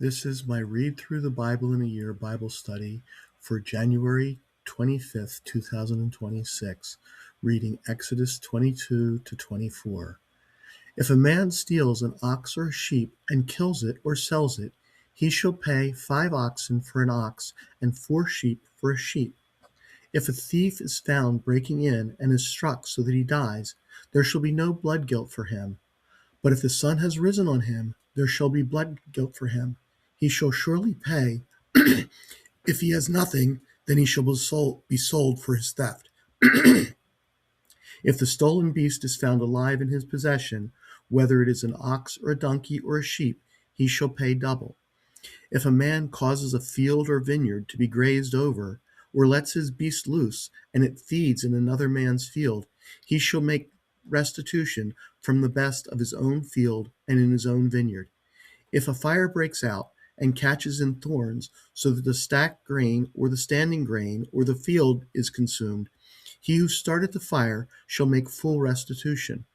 This is my Read Through the Bible in a Year Bible study for January 25th, 2026, reading Exodus 22 to 24. If a man steals an ox or a sheep and kills it or sells it, he shall pay 5 oxen for an ox and 4 sheep for a sheep. If a thief is found breaking in and is struck so that he dies, there shall be no blood guilt for him. But if the sun has risen on him, there shall be blood guilt for him. He shall surely pay. If he has nothing, then he shall be sold for his theft. If the stolen beast is found alive in his possession, whether it is an ox or a donkey or a sheep, he shall pay double. If a man causes a field or vineyard to be grazed over, or lets his beast loose, and it feeds in another man's field, he shall make restitution from the best of his own field and in his own vineyard. If a fire breaks out and catches in thorns, so that the stacked grain or the standing grain or the field is consumed, he who started the fire shall make full restitution.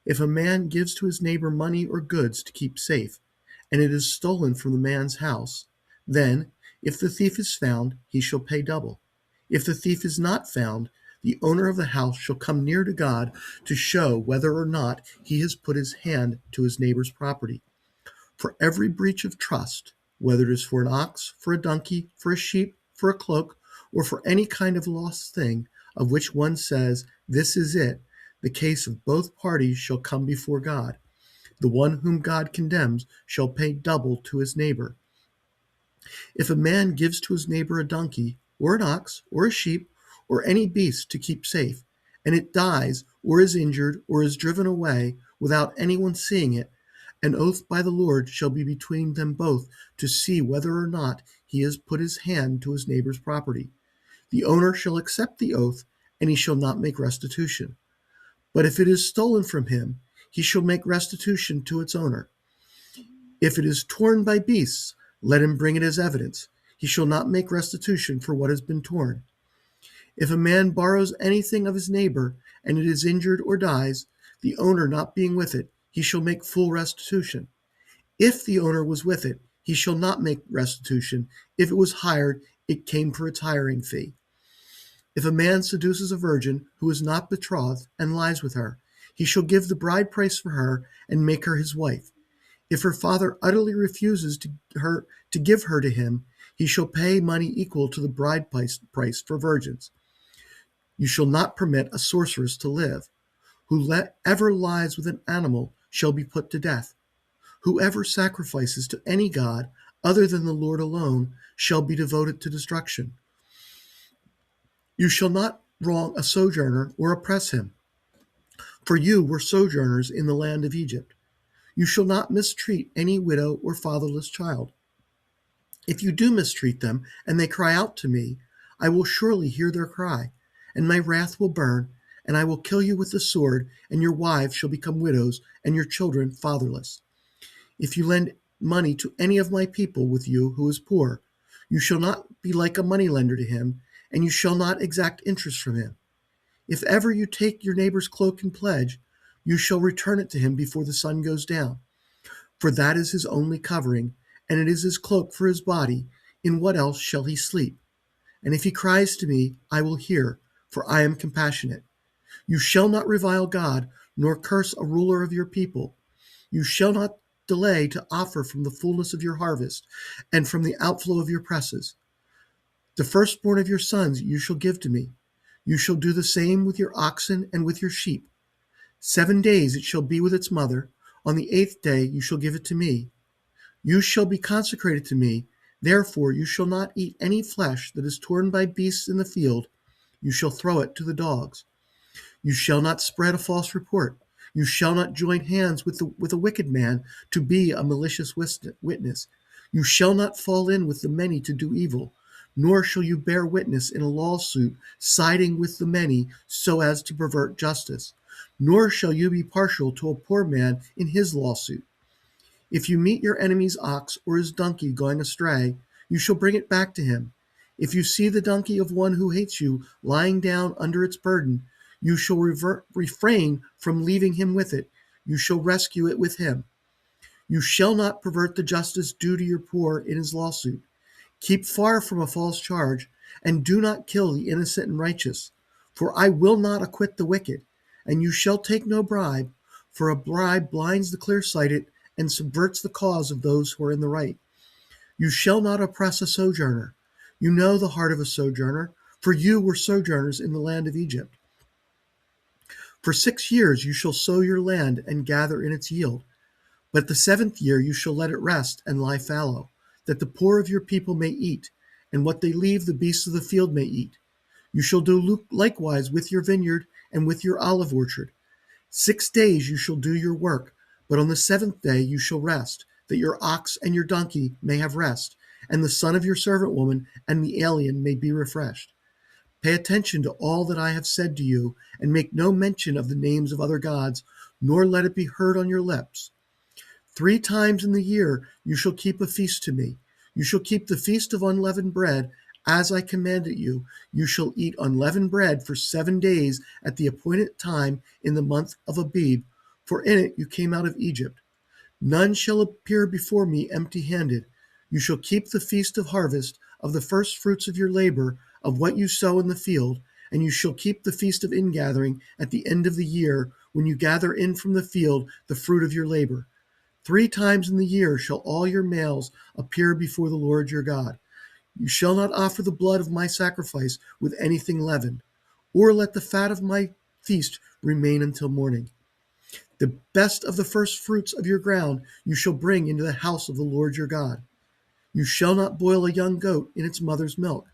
If a man gives to his neighbor money or goods to keep safe, and it is stolen from the man's house, then, if the thief is found, he shall pay double. If the thief is not found, the owner of the house shall come near to God to show whether or not he has put his hand to his neighbor's property. For every breach of trust, whether it is for an ox, for a donkey, for a sheep, for a cloak, or for any kind of lost thing, of which one says, "This is it," the case of both parties shall come before God. The one whom God condemns shall pay double to his neighbor. If a man gives to his neighbor a donkey, or an ox, or a sheep, or any beast to keep safe, and it dies, or is injured, or is driven away, without anyone seeing it, an oath by the Lord shall be between them both to see whether or not he has put his hand to his neighbor's property. The owner shall accept the oath, and he shall not make restitution. But if it is stolen from him, he shall make restitution to its owner. If it is torn by beasts, let him bring it as evidence. He shall not make restitution for what has been torn. If a man borrows anything of his neighbor, and it is injured or dies, the owner not being with it, he shall make full restitution. If the owner was with it, he shall not make restitution. If it was hired, it came for its hiring fee. If a man seduces a virgin who is not betrothed and lies with her, he shall give the bride price for her and make her his wife. If her father utterly refuses to give her to him, he shall pay money equal to the bride price for virgins. You shall not permit a sorceress to live. Whoever lies with an animal shall be put to death. Whoever sacrifices to any god other than the Lord alone shall be devoted to destruction. You shall not wrong a sojourner or oppress him, for you were sojourners in the land of Egypt. You shall not mistreat any widow or fatherless child. If you do mistreat them, and they cry out to me, I will surely hear their cry, and my wrath will burn, and I will kill you with the sword, and your wives shall become widows, and your children fatherless. If you lend money to any of my people with you who is poor, you shall not be like a moneylender to him, and you shall not exact interest from him. If ever you take your neighbor's cloak in pledge, you shall return it to him before the sun goes down. For that is his only covering, and it is his cloak for his body. In what else shall he sleep? And if he cries to me, I will hear, for I am compassionate. You shall not revile God, nor curse a ruler of your people. You shall not delay to offer from the fullness of your harvest, and from the outflow of your presses. The firstborn of your sons you shall give to me. You shall do the same with your oxen and with your sheep. 7 days it shall be with its mother. On the 8th day you shall give it to me. You shall be consecrated to me. Therefore you shall not eat any flesh that is torn by beasts in the field. You shall throw it to the dogs. You shall not spread a false report. You shall not join hands with a wicked man to be a malicious witness. You shall not fall in with the many to do evil, nor shall you bear witness in a lawsuit siding with the many so as to pervert justice, nor shall you be partial to a poor man in his lawsuit. If you meet your enemy's ox or his donkey going astray, you shall bring it back to him. If you see the donkey of one who hates you lying down under its burden, you shall refrain from leaving him with it. You shall rescue it with him. You shall not pervert the justice due to your poor in his lawsuit. Keep far from a false charge, and do not kill the innocent and righteous. For I will not acquit the wicked, and you shall take no bribe, for a bribe blinds the clear-sighted and subverts the cause of those who are in the right. You shall not oppress a sojourner. You know the heart of a sojourner, for you were sojourners in the land of Egypt. For 6 years you shall sow your land and gather in its yield. But the 7th year you shall let it rest and lie fallow, that the poor of your people may eat, and what they leave the beasts of the field may eat. You shall do likewise with your vineyard and with your olive orchard. 6 days you shall do your work, but on the 7th day you shall rest, that your ox and your donkey may have rest, and the son of your servant woman and the alien may be refreshed. Pay attention to all that I have said to you, and make no mention of the names of other gods, nor let it be heard on your lips. 3 times in the year you shall keep a feast to me. You shall keep the feast of unleavened bread, as I commanded you. You shall eat unleavened bread for 7 days at the appointed time in the month of Abib, for in it you came out of Egypt. None shall appear before me empty-handed. You shall keep the feast of harvest, of the first fruits of your labor, of what you sow in the field, and you shall keep the feast of ingathering at the end of the year, when you gather in from the field the fruit of your labor. 3 times in the year shall all your males appear before the Lord your God. You shall not offer the blood of my sacrifice with anything leavened, or let the fat of my feast remain until morning. The best of the first fruits of your ground you shall bring into the house of the Lord your God. You shall not boil a young goat in its mother's milk.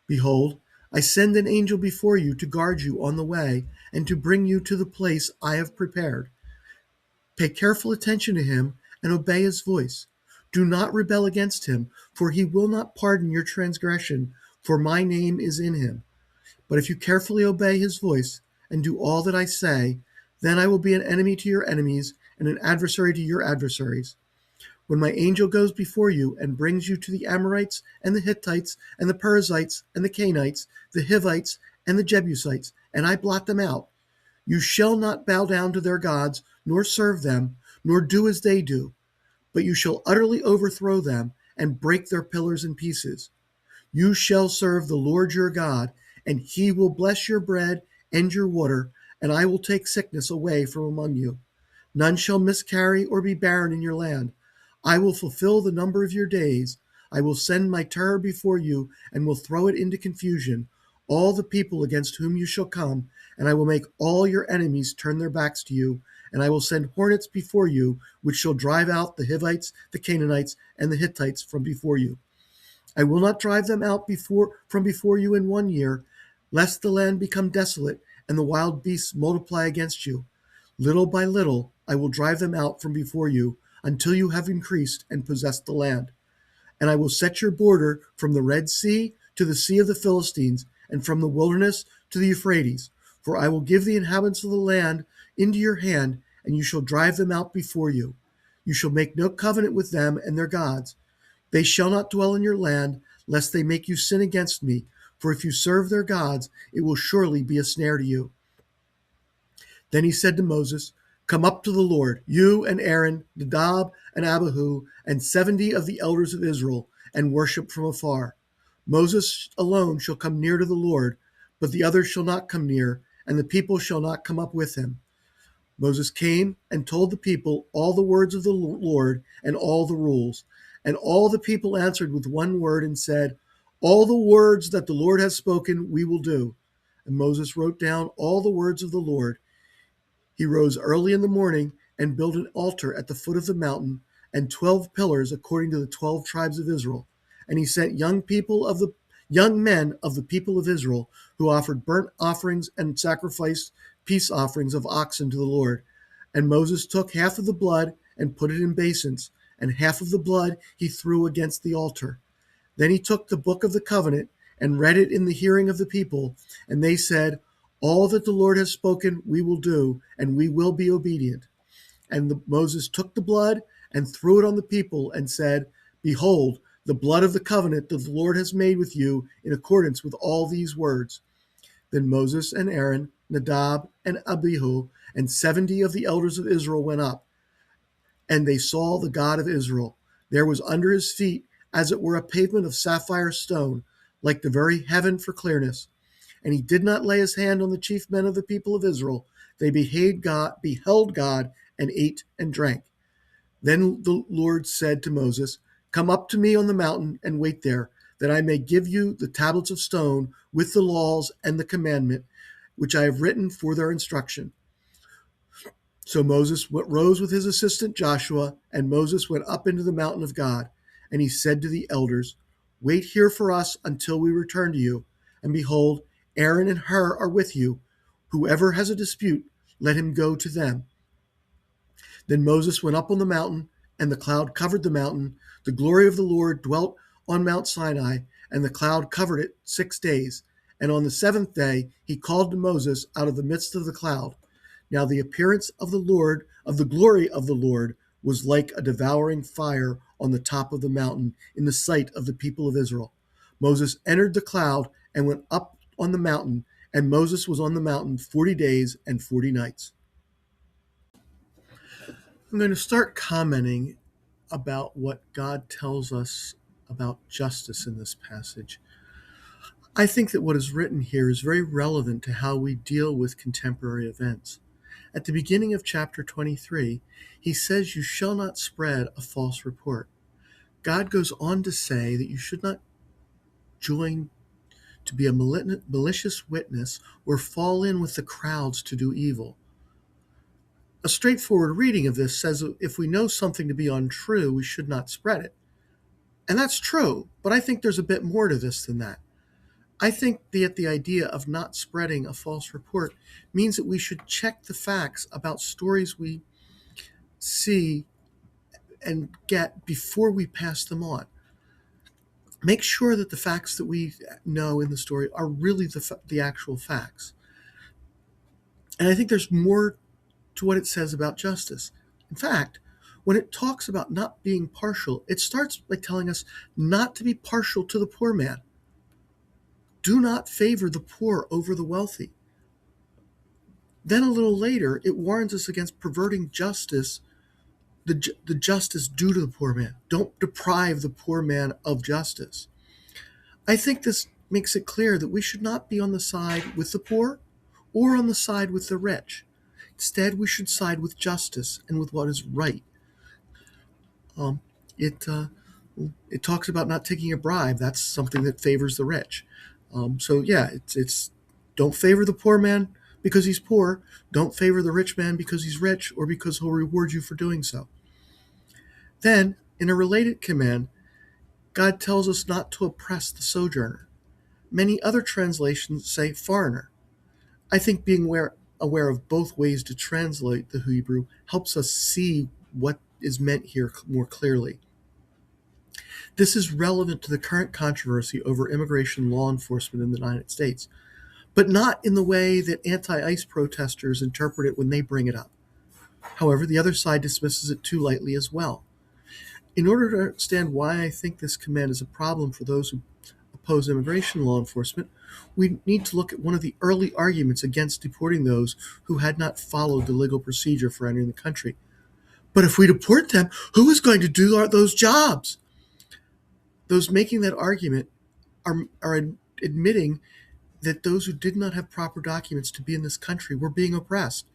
Behold, I send an angel before you to guard you on the way, and to bring you to the place I have prepared. Pay careful attention to him and obey his voice. Do not rebel against him, for he will not pardon your transgression, for my name is in him. But if you carefully obey his voice and do all that I say, then I will be an enemy to your enemies and an adversary to your adversaries. When my angel goes before you and brings you to the Amorites and the Hittites and the Perizzites and the Canaanites, the Hivites and the Jebusites, and I blot them out, you shall not bow down to their gods, nor serve them, nor do as they do, but you shall utterly overthrow them and break their pillars in pieces. You shall serve the Lord your God, and he will bless your bread and your water, and I will take sickness away from among you. None shall miscarry or be barren in your land. I will fulfill the number of your days. I will send my terror before you, and will throw it into confusion, all the people against whom you shall come, and I will make all your enemies turn their backs to you, and I will send hornets before you, which shall drive out the Hivites, the Canaanites, and the Hittites from before you. I will not drive them out from before you in 1 year, lest the land become desolate and the wild beasts multiply against you. Little by little I will drive them out from before you, until you have increased and possessed the land. And I will set your border from the Red Sea to the Sea of the Philistines, and from the wilderness to the Euphrates. For I will give the inhabitants of the land into your hand, and you shall drive them out before you. You shall make no covenant with them and their gods. They shall not dwell in your land, lest they make you sin against me. For if you serve their gods, it will surely be a snare to you. Then he said to Moses, Come up to the Lord, you and Aaron, Nadab and Abihu, and 70 of the elders of Israel, and worship from afar. Moses alone shall come near to the Lord, but the others shall not come near, and the people shall not come up with him. Moses came and told the people all the words of the Lord and all the rules. And all the people answered with one word and said, All the words that the Lord has spoken we will do. And Moses wrote down all the words of the Lord. He rose early in the morning and built an altar at the foot of the mountain and 12 pillars according to the 12 tribes of Israel. And he sent young men of the people of Israel, who offered burnt offerings and sacrificed peace offerings of oxen to the Lord. And Moses took half of the blood and put it in basins, and half of the blood he threw against the altar. Then he took the book of the covenant and read it in the hearing of the people, and they said, All that the Lord has spoken we will do, and we will be obedient. And Moses took the blood and threw it on the people and said, Behold, the blood of the covenant that the Lord has made with you in accordance with all these words. Then Moses and Aaron, Nadab and Abihu, and 70 of the elders of Israel went up. and they saw the God of Israel. There was under his feet, as it were, a pavement of sapphire stone, like the very heaven for clearness. And he did not lay his hand on the chief men of the people of Israel. They beheld God, and ate and drank. Then the Lord said to Moses, "Come up to me on the mountain and wait there, that I may give you the tablets of stone with the laws and the commandment, which I have written for their instruction." So Moses rose with his assistant Joshua, and Moses went up into the mountain of God. And he said to the elders, "Wait here for us until we return to you. And behold, Aaron and Hur are with you. Whoever has a dispute, let him go to them." Then Moses went up on the mountain, and the cloud covered the mountain. The glory of the Lord dwelt on Mount Sinai, and the cloud covered it 6 days. And on the seventh day he called to Moses out of the midst of the cloud. Now the appearance of the glory of the Lord, was like a devouring fire on the top of the mountain in the sight of the people of Israel. Moses entered the cloud and went up on the mountain, and Moses was on the mountain 40 days and 40 nights. I'm going to start commenting about what God tells us about justice in this passage. I think that what is written here is very relevant to how we deal with contemporary events. At the beginning of chapter 23, he says, "You shall not spread a false report." God goes on to say that you should not join to be a malicious witness or fall in with the crowds to do evil. A straightforward reading of this says that if we know something to be untrue, we should not spread it. And that's true, but I think there's a bit more to this than that. I think that the idea of not spreading a false report means that we should check the facts about stories we see and get before we pass them on. Make sure that the facts that we know in the story are really the actual facts. And I think there's more to what it says about justice. In fact, when it talks about not being partial, it starts by telling us not to be partial to the poor man. Do not favor the poor over the wealthy. Then a little later, it warns us against perverting justice, the justice due to the poor man. Don't deprive the poor man of justice. I think this makes it clear that we should not be on the side with the poor or on the side with the rich. Instead, we should side with justice and with what is right. It talks about not taking a bribe. That's something that favors the rich. It's don't favor the poor man because he's poor. Don't favor the rich man because he's rich or because he'll reward you for doing so. Then, in a related command, God tells us not to oppress the sojourner. Many other translations say foreigner. I think being aware of both ways to translate the Hebrew helps us see what is meant here more clearly. This is relevant to the current controversy over immigration law enforcement in the United States, but not in the way that anti-ICE protesters interpret it when they bring it up. However, the other side dismisses it too lightly as well. In order to understand why I think this command is a problem for those who oppose immigration law enforcement, we need to look at one of the early arguments against deporting those who had not followed the legal procedure for entering the country. But if we deport them, who is going to do those jobs? Those making that argument are admitting that those who did not have proper documents to be in this country were being oppressed.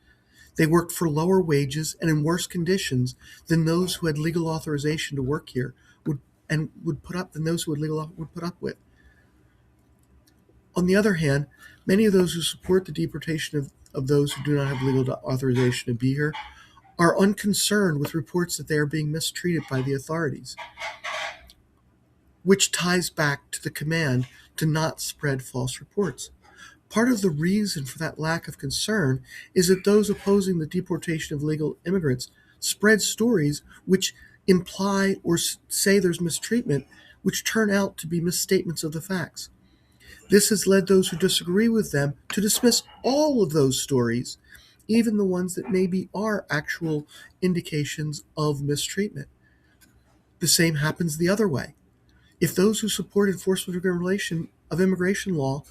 They worked for lower wages and in worse conditions than those who had legal authorization to work here would put up with. On the other hand, many of those who support the deportation of those who do not have legal authorization to be here are unconcerned with reports that they are being mistreated by the authorities, which ties back to the command to not spread false reports. Part of the reason for that lack of concern is that those opposing the deportation of legal immigrants spread stories which imply or say there's mistreatment, which turn out to be misstatements of the facts. This has led those who disagree with them to dismiss all of those stories, even the ones that maybe are actual indications of mistreatment. The same happens the other way. If those who support enforcement of immigration law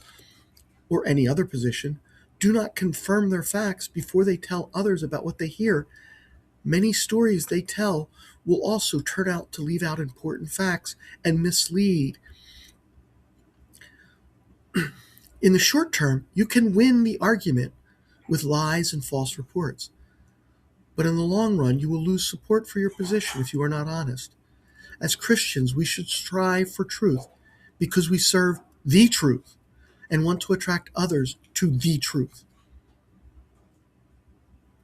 or any other position do not confirm their facts before they tell others about what they hear, Many stories they tell will also turn out to leave out important facts and mislead. In the short term, you can win the argument with lies and false reports. But in the long run, you will lose support for your position if you are not honest. As Christians, we should strive for truth because we serve the truth and want to attract others to the truth.